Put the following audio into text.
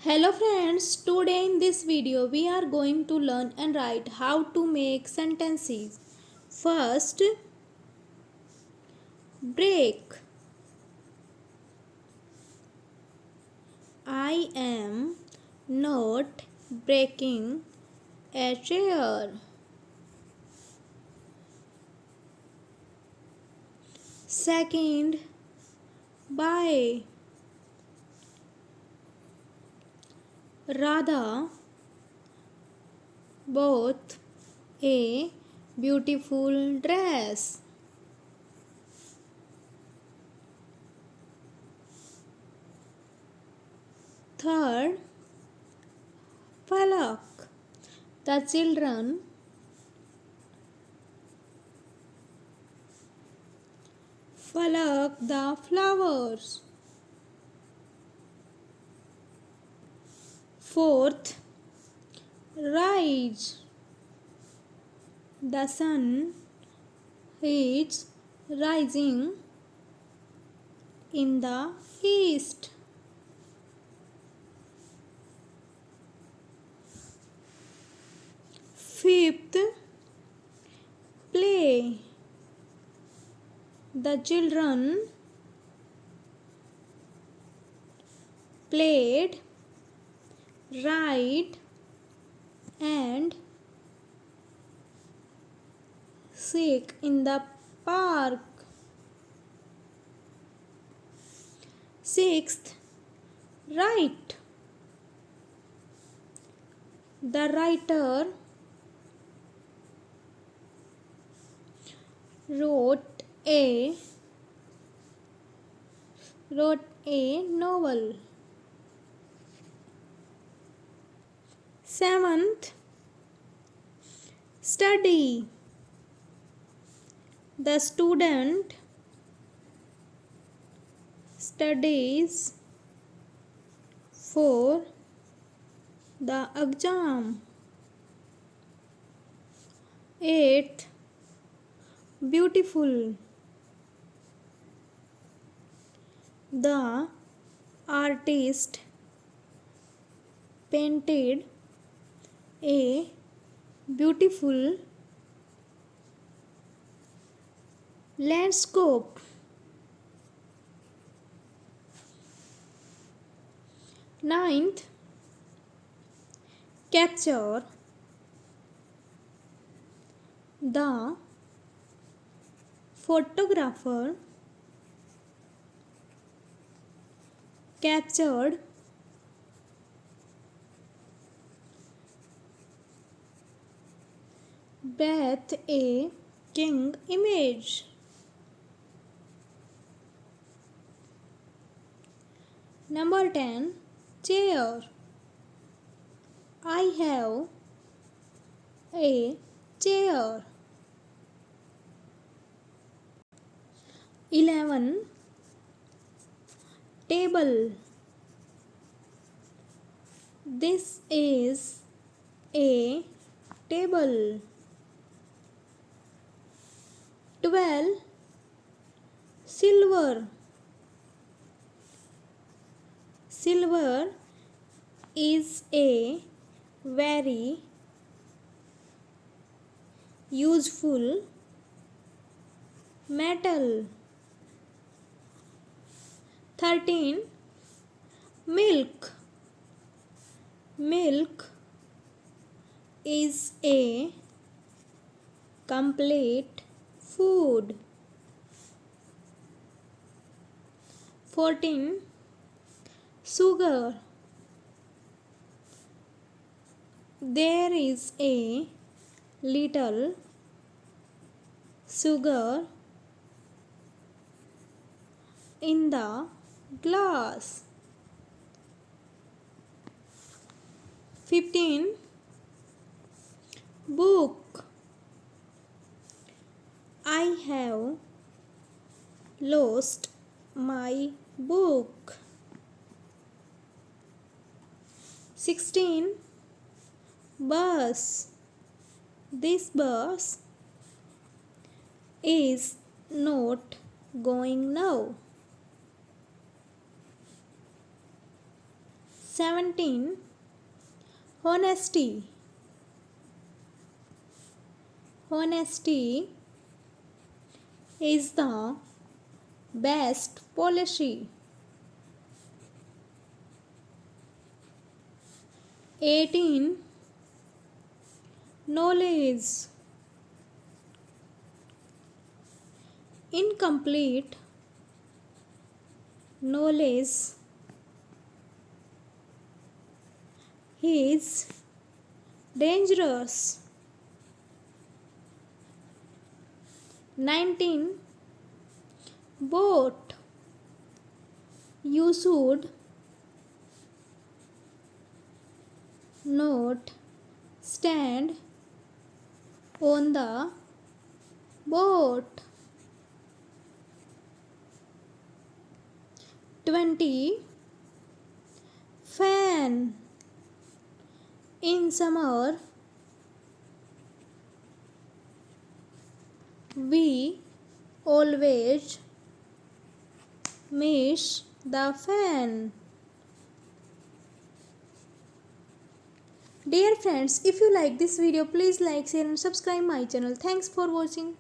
Hello friends, today in this video we are going to learn and write how to make sentences. First, break. I am not breaking a chair. Second, buy. Radha bought a beautiful dress. Third, Palak. The children pluck the flowers. Fourth, rise. The sun is rising in the east. Fifth, play. The children played, ride, and seek in the park. Sixth, write. The writer wrote a novel. Seventh, study. The student studies for the exam. Eighth, beautiful. The artist painted a beautiful landscape. Ninth, capture. The photographer captured breathtaking image. Number 10, chair. I have a chair. 11, table. This is a table. 12, silver. Silver is a very useful metal. 13, milk. Milk is a complete food. 14, sugar. There is a little sugar in the glass. 15, book. I have lost my book. 16, bus. This bus is not going now. 17. Honesty. Honesty is the best policy. 18. Knowledge. Incomplete knowledge is dangerous. 19. Boat. You should not stand on the boat. 20. Fan. In summer, we always miss the fan. Dear friends, if you like this video, please like, share and subscribe my channel. Thanks for watching.